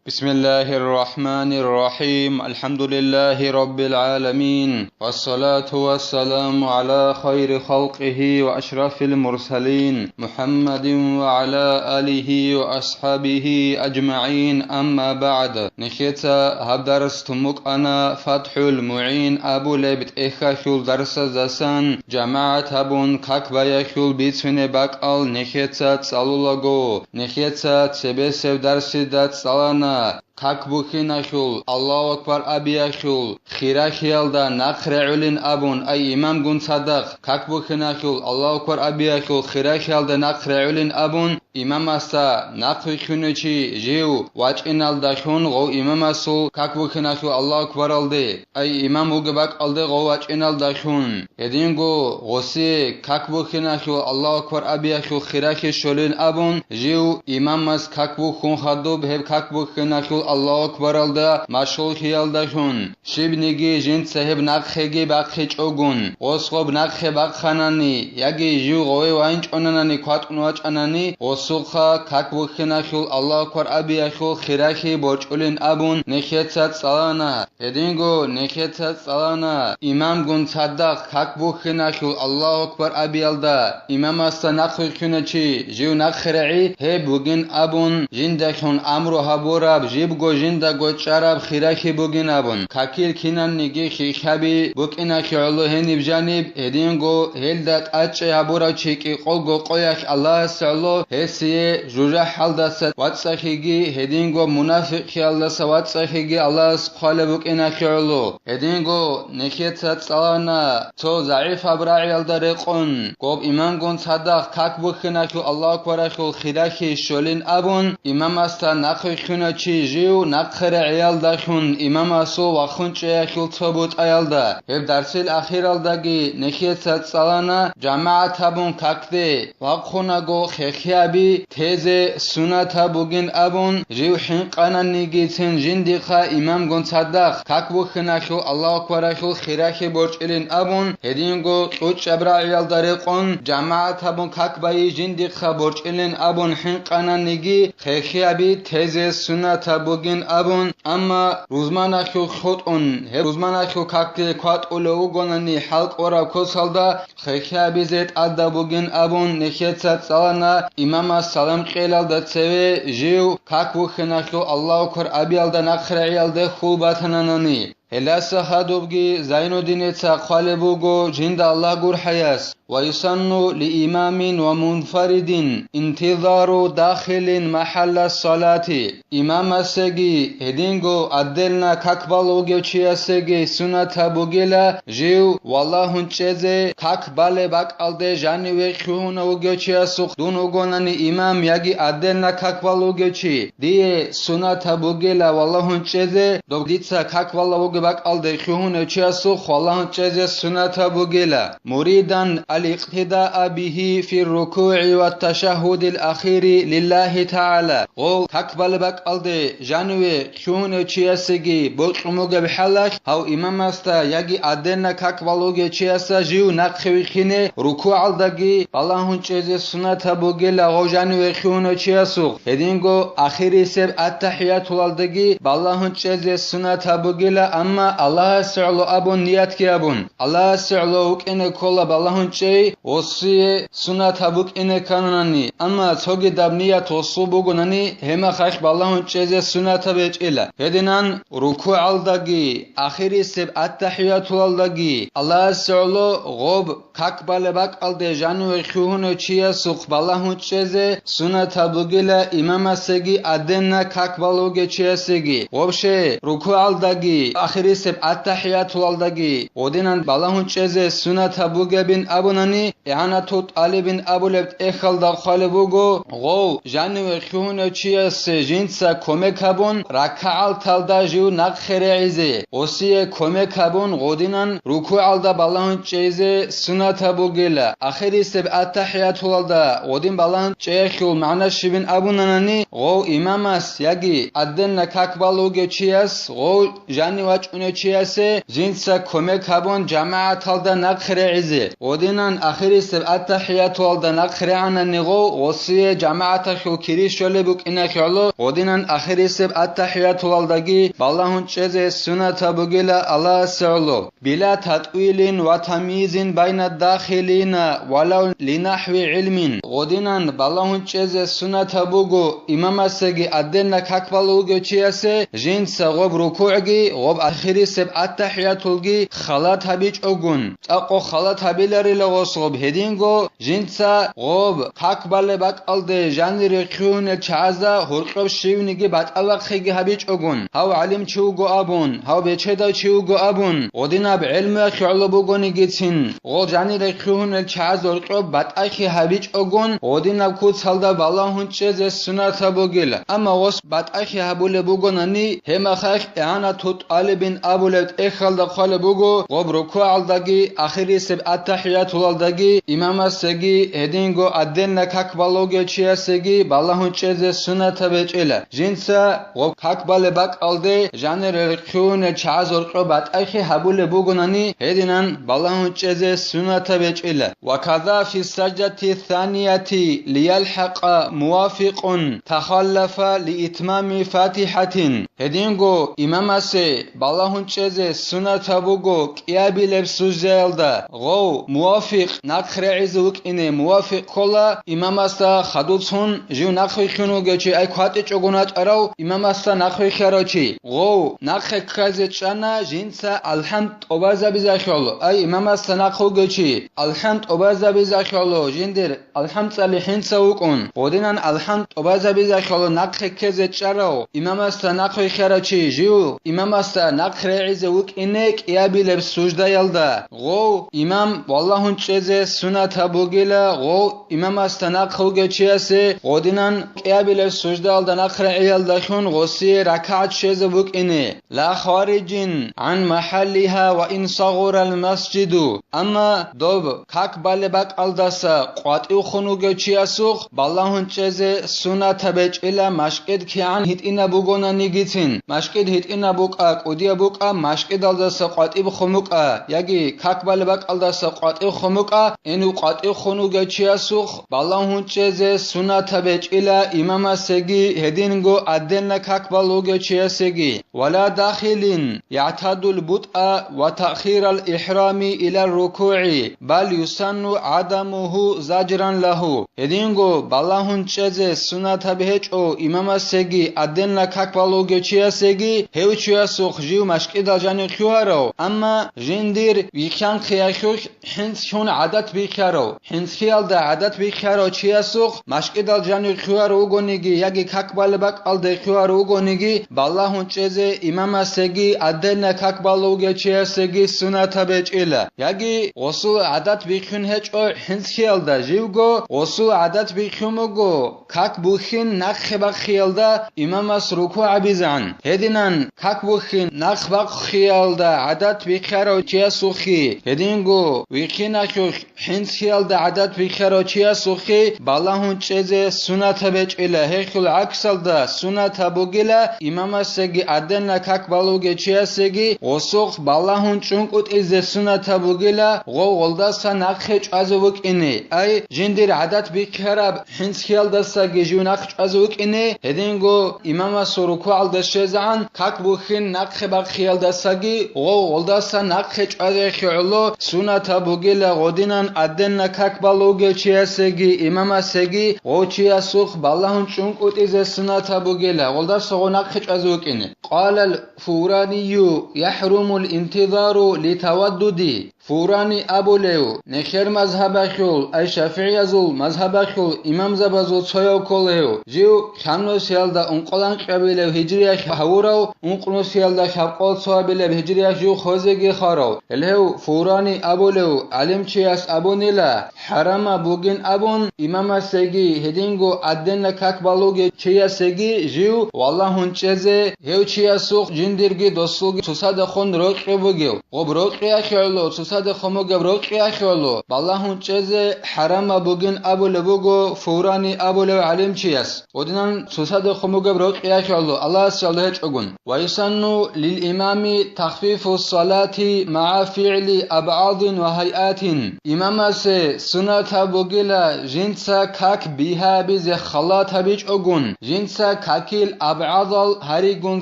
بسم الله الرحمن الرحيم الحمد لله رب العالمين والصلاة والسلام على خير خلقه وأشرف المرسلين محمد وعلى آله وأصحابه أجمعين أما بعد نخيتا هبدرس تمك أنا فتح المعين أبو لبت إخاشول درس زسان جماعة هبون كاكبايا بيتسون باقال نخيتا تسالولغو نخيتا تسبسب درسي دات سالنا كاكبوخيناشول الله أكبر أبياشول خيراخيالدا نخرعولين أبون أي إمام قن صدق كاكبوخيناشول الله أكبر أبياشول خيراخيالدا نخرعولين أبون إمام أستا نخرخونيشي جيو واجئنالدا شون غو إمام أسول كاكبوخيناشول الله أكبر ألدي أي إمام وقباك ألدي غو واجئنالدا شون يدينغو غسي كاكبوخيناشول الله أكبر أبياشول خيراخيشولين أبون جيو إمام أس كاكبوخون خدوب هب كاكبوخيناشول الله أكبر ألدا مشغول خيالدا شون شبنيجي جنت سهب نخيجي باقخيج أوغون وصغب نخي باقخاناني يجي جيو غوي وينج أناني كوات نواج أناني وصوخا كاكبوخيناشول الله أكبر أبياشول خيراخي بوچولين أبون نخيتات سالانا يدينغو نخيتات سالانا إمام قن صدق كاكبوخيناشول الله أكبر أبيالدا إمام أستا نخيخونچي جيو نخرعي هب وگين أبون جندخون أمرو هبوراب جيب گو جندا گو چراب خيراخي بوگين أبون كاكيل كينان نيجي خيخابي بوكيناخي علو هنب جانب هدينغو هلدات أچي هبورا چيكي قلگو قوياخ الله سعلو هسيه جوجا حالداسات واتساخيگي هدينغو منافق خيالداسا واتساخيگي الله سقال بوكيناخي علو هدينغو نخيتات سالانا تو ضعيف أبراعي الدارقون قوب إمام قن صدق كاك بوكيناخي الله أكبراخي خيراخي شولين أبون إمام أستا نخيخونچي جيو نخر عيالداخون إمام أسو وخونچ يخيل ثبوت عيالدا هب درسيل أخيرالداگي نخيتات سالانا جماعة هبون كاكدي وخوناگو خيخيابي تيزي سنة بوگين أبون جيو حنقانا نيگيتن جندخا إمام قن صدق كاك بوخناخو الله أكبراخو خيراخي بورچلين أبون هدينغو قوچ أبرا عيالدارقون جماعة هبون كاك باي جندخا بورچلين أبون حنقانا نيگي خيخيابي تيزي سنة بوگين أبون أما روزماناخو خطون هب روزماناخو كاكدي كوات أولو گوناني حلق ورا كوسالدا خيخيابي زيت أدا بوگين أبون نخيتات سالانا إمام السلام قيلالدا تسوي جيو كاك بوخناخو الله أكبر أبيالدا نخرعيالدا خولباتناناني هلاسا هادوبگي زين الدين قالبوغو جند الله غور حياس ويسن لإمام ومنفرد انتظار داخل محل الصلاة إمام السجي هدينغو أدلنا كاكبالوغو چياسجي سنة بوغيلا جيو والله هنچزي كاكبالي باك ألدي جاني وخيونوغو چياسوخ دونوغوناني إمام يجي أدلنا كاكبالوغو چي دي سنة بوغيلا والله هنچزي دوغديتسا كاكبالوغو باك ألدي خيونو چياسوخ والله هنچزي سنة بوغيلا مريدا الاقتداء به في الركوع والتشهد الأخير لله تعالى غول كاكبال باك ألدي جانوي خيونو چياسجي بوكموغ بحالك هاو إمام استا يجي أدنا كاكبالوغ چياسا جيو نقخوي خيني ركوع الدگي الله هنچزي سنة بوغيلا غو جانوي خيونو چياسوخ هدينغو آخري سب التحيات الدگي بالله هنچزي سنة بوغيلا أما الله سعلو أبون نيات كي أبون الله سعلو وكيني كولا بالله هنچي وصي سنة بوك إني كانوناني أما توغي داب نيات وصو بوغناني هما خاش بالله هنچزي سنة بيج إلا هدينان ركوع الدگي آخري سب التحيات الدگي الله سعلو غوب كاكبال باك الدي جانو خيونو چياسوخ بالله هنچزي سنة بوغيلا إمام سگي أدنا كاكبالوغ چياسگي غوبشي ركوع الدگي آخري سب التحيات الدگي ودينان بالله هنچزي سنة بوغبين أبوناني إعانة علي بن أبو لبت إخل دا خالبوغو غو جانو خيونو چياس جنسا كوميك هبون ركعال تالدا جيو نقخر عيزي وسي كوميك هبون غودينان ركوع الدا بالله هنچزي سنة بوغيلا آخري سب التحيات الدا ودين بالله هنچيخيول معنا شبين أبوناني غو إماماس يجي أدنا كاكبالوغ چياس غو جانو واچونو چياس جنسا كوميك هبون جماعة تالدا نقخر عيزي ودينان ودينان آخر سب التحيات والدنا خرعنا نغو وصية جماعة خل كريش شل بك إن خلو ودينان آخر سب التحيات والدقي بالله چیز سنة بقيلا الله سعلو بلا تطويل وتمييز بين الداخلين ولو لنحو علم ودينان بالله چیز سنة بقو إمام سجي أدنى كقبلو جيسه جنس غب ركوعي غب آخر سب التحيات والدقي خلات هبيج أجون أقو خلات هبيلاري لغصب هدينغو جنسا غب كقبل بق ألده جانر خون چازا هرقب شيونيجي بات ألقخيجي هبيج أجون هاو علم چوغو أبون هاو بيچدا چوغو أبون ودينا بعلم خعلو بوغوني جيتين غو جانر خون چاز هرقب بات أخي هبيج أجون ودينا كوت هلدا بالله چيز سنة بوغيل أما وس بات أخي هبول بوغوناني هما خاخ إعانا توت بن أبولت إخل دخل بوغو غب ركوع الدقي آخري سب التحيات والدقي إمام سجي هدينغو أدنى كقبلوغي چيا سجي بالله چيز سنة بيچيلا جنسا غب كقبل بق ألده جانر الخون چاز ورقبات أخي هبول بوغوناني هدينان بالله چيز سنة بيچيلا وكذا في السجدة الثانية ليلحق موافق تخلف لإتمام فاتحة هدينغو إمام سي بالله چيز سنة بوغو كيابي لبسوزيلدا غو موافق نقرعز وكيني موافق كولا إمام استا خدوتون جيو نقوي خونو گچي اي كواتي چوغونات اراو إمام استا نقوي خراچي غو نقه كازي چانا جنسا الحمد اوبازا بزاخولو اي إمام استا نقو گچي الحمد اوبازا بزاخولو جندر الحمد صالحين سوقون ودينان الحمد اوبازا بزاخولو نقه كازي چاراو إمام استا نقوي خراچي جيو إمام استا نقرعز وكيني كيابي لبسوجدا يلدا غو إمام والله چيز سنة بوغيلا غو إمام استناق خوغ چياسي غودينان قيابل سجدة الدنا خرعي الدخون غوسي ركعت شيز بوك إني لا خارجين عن محلها وإن صغر المسجد أما دوب كاك بالباك الدسا قواتيو خونوغ چياسوخ بالله چيز سنة بيج إلا مشكد كيان هيت إنا بوغونا نيگيتين مشكد هيت إنا بوكا قوديا بوكا مشكد الدسا قواتيو خموكا ياگي كاك بالباك الدسا قواتيو خموكا إنو قواتيو خونوغ چياسوخ بالله چيز سنة بيج إلا إمام سيجي هدينغو أدنى كاك بالوغ چياسيجي ولا داخلين يعتاد البطء وتأخير الإحرام إلى الركوع بل يسن عدمه زجرا له هدينغو بالله چيز سنة بيج أو إمام سيجي أدنى كاك بالوغ چياسيجي هيو چياسوخ جيو مشكد الجاني خيوارو أما جندير ويخان خياخوخ حنس شون عادت بيخارو حنس خيال دا عادت بيخارو چياسوخ مشكد الجاني خيوارو غونيگي ياگي كاك بالباك الده خيوارو غونيگي بالله چيز إمام سيجي أدنى كاك بالوغ چياسيجي سنة بيج إلا ياگي وصول عادت بيخون هج أو حنس خيال دا جيوغو وصول عادت بيخوموغو كاك بوخين نخ باق خيال دا إمام ركوع بيزان هدينان كاك بوخين نخ باق خيال دا عادت بيخارو چياسوخي هدينغو ويخين اخوخ حنس خيال دا عادت بيخارو چياسوخي بالله چيز سنة بيج إلا هيخل عكسل دا سنة بوغيلا إمام سيجي أدنى كاك بالوغ چياسيجي وصوخ بالله چونكوت إز سنة بوغيلا غو غلدا سا نخج ازوك إني أي جندر عادت بيخارب حنس خيال دا ساگي جو نخج ازوك إني هدينغو إمام سركو عالدا شيزعان كاك بوخين نخ باق خيال دا ساگي غو غلدا سا نخج ازوك علو سنة بوغيلا غودينان أدنى كاك بالوغ چياسيجي إمام سيجي غو چياسوخ بالله چونكوت إز سنة بوغيلا غلدا سغو نخج ازوك إني قال الفوراني يحرم الانتظار لتودد فوراني أبو ليو نخير مذهب خيول أي شافعي أزول مذهب خيول إمام زبازول صيو كوليو جيو خانو سيالدا انقلان قبيلو هجريا هورو انقلو سيالدا شبقال صوابيلو هجريا جو خوزيگي خارو الهو فوراني أبو ليو علم چياس أبو نيلا حرام بوغين أبون إمام سيگي هدينغو أدن كاك بالوغي چيا سيگي جيو والله هنچزي هيو چي чиясух жиндирги досулги цусада хон роқи бугев гоб роқи ахиоло цусада хомогев роқи ахиоло баллахун чезе харама бугин абуле буго фурани абуле алим чияс одинан цусада хомогев роқи ахиоло аллах саллах чогун вайсанну лил имами тахфифу салати ма фи'ли аб'адин ва хай'атин имамасе суната бугила жинца как биха бизе халата бич огун жинца какил аб'адал harigун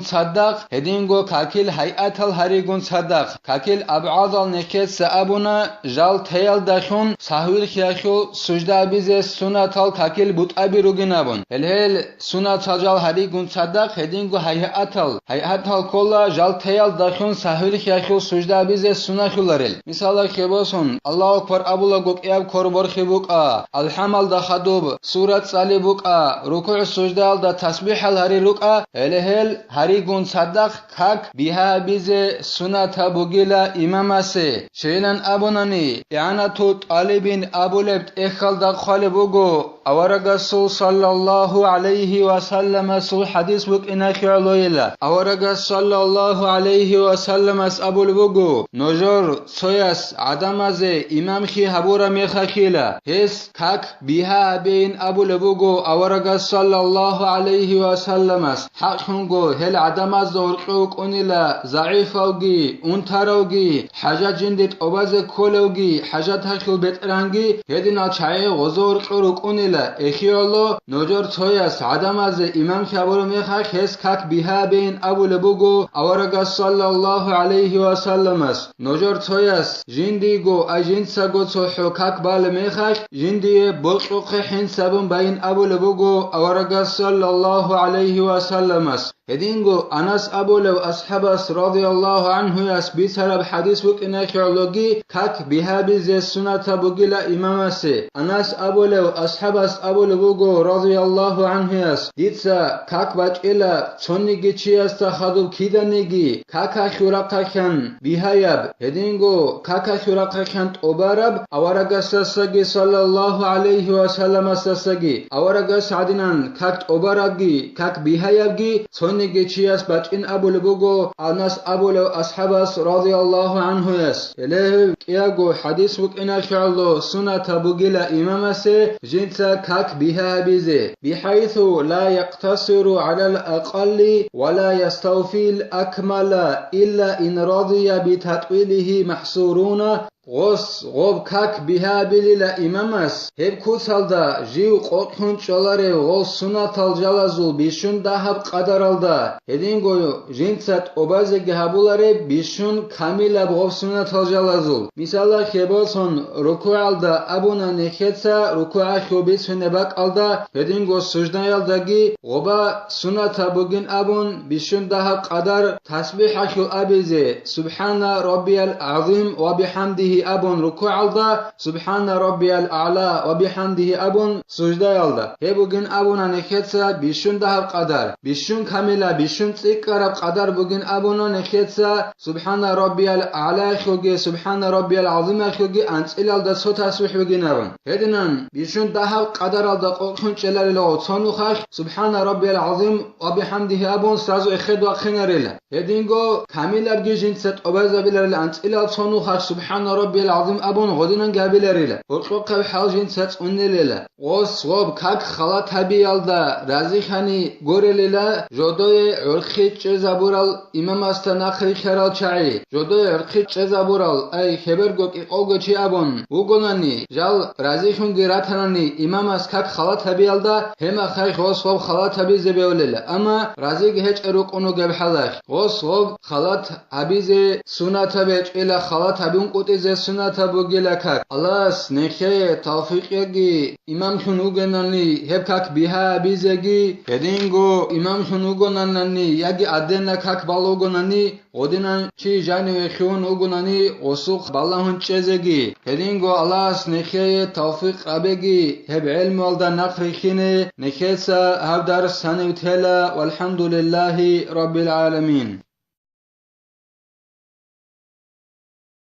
садақ hedingo kakil hay'atal harigун садақ kakil ab'adal neket saabuna jal teyal dakhun sahwil khiyakhu sujda bize sunatal kakil butabi ruginabun hel sunatal jal harigун садақ hedingo hay'atal kolla jal teyal dakhun sahwil khiyakhu sujda bize sunakhularel misala khebosun Allahu akbar abula gok eab korbor khibuka alhamal da khadub surat salibuka ruku' sujdal da tasbih al hari ruka hel harigун садақ как биха бизе суната бугила имамасе шейлан абунани ианату талибин абулебт эхалда khale bugo awaragassul sallallahu alayhi wa sallam sul hadis buk inakhaloila awaragas sallallahu alayhi wa sallam as abul bugo nojor soyas adamaze imam khi habura mekhakila hes как биха bein abul bugo awaragas sallallahu alayhi wa sallam as haqungo hel adamaz zorqu qonila zaifawgi untarawgi haja jindit obaze kolawgi haja takhul betrangi hedina chaye gozorqu qonila ekhiyolo nojor soyas adamaze imam khabur mekhak hes как биха bein abul bugo awaragas sallallahu alayhi wa sallam as nojor soyas jindigo ajinsa go soho как bal mekhak jindie bolqu khin sabun bain abul bugo awaragas sallallahu alayhi wa sallam as hedingo anas abulev ashabas radiyallahu anhu yas bisarab hadis bukina khologi как биха bize sunata bugila imamase anas abulev ashabas abulevugo radiyallahu anhu yas ditsa как bachila chonigi chiasta khadub kidanigi как akhuraqakhan bihayab hedingo как akhuraqakhan obarab awaragasasagi sallallahu alayhi wa sallam asasagi awaragas adinan как obaragi как bihayabgi Gechias batin abul bugo anas abul ashabas radiyallahu anhu yas ele kiago hadis buk inashallo sunata bugila imamase jinsa как biha bize bihaythu la yaqtasiru ala al-aqalli wa la yastawfi al-akmala illa in radiya bi tatwilihi mahsuruna غوب как биха билила имамас heb kusalda jiv qoqhun cholare gol sunatal jalazul bishun dahab qadaralda hedingoyu jintsat obaze gehabulare bishun kamila gol sunatal jalazul misala kheboson rukualda abuna nekhetsa rukua khobis nebak alda hedingo sujdayaldagi goba sunata bugin abun bishun dahab qadar tasbih akhu abize subhana rabbiyal azim wa bihamdihi abun ruku' alda subhana rabbiyal a'la wa bihamdihi abun sujda alda he bugün abuna nekhetsa bishun dahab qadar bishun kamila bishun tsiqarab qadar bugün abuna nekhetsa subhana rabbiyal a'la khoge subhana rabbiyal azim khoge antsil alda so tasbih bugün abun hedinan bishun dahab qadar alda qoqhun chelarilo tsonu khakh subhana rabbiyal azim wa bihamdihi abun sazu ekhd wa khinarela hedingo kamila bgijinset obazabilaril antsil al tsonu khakh subhana rabbiyal azim abun godinan gabilarila urqoq hajin sats unnelela os wob как khala tabialda razikhani gorelela jodoye urkhich zabural imam astana khikharal chai jodoye urkhich zabural ay khebergok iqogochi abun ugonani jal razikhun giratanani imam as как khala tabialda hema khay os wob khala tabi zebeolela ama razig hech eruqunu gabhalakh os wob khalat abize sunata bechila khala tabun qutize sunata bugila как Allahs nekhe tawfiqi imam khun ugonani heb как biha bizegi hedingo imam khun ugonani yagi adena как balogonani odinan chi jani khun ugonani osuq balahun chezegi hedingo Allahs nekhe tawfiq abegi heb ilm alda naqri khine nekhesa habdar sanutela walhamdulillahi rabbil alamin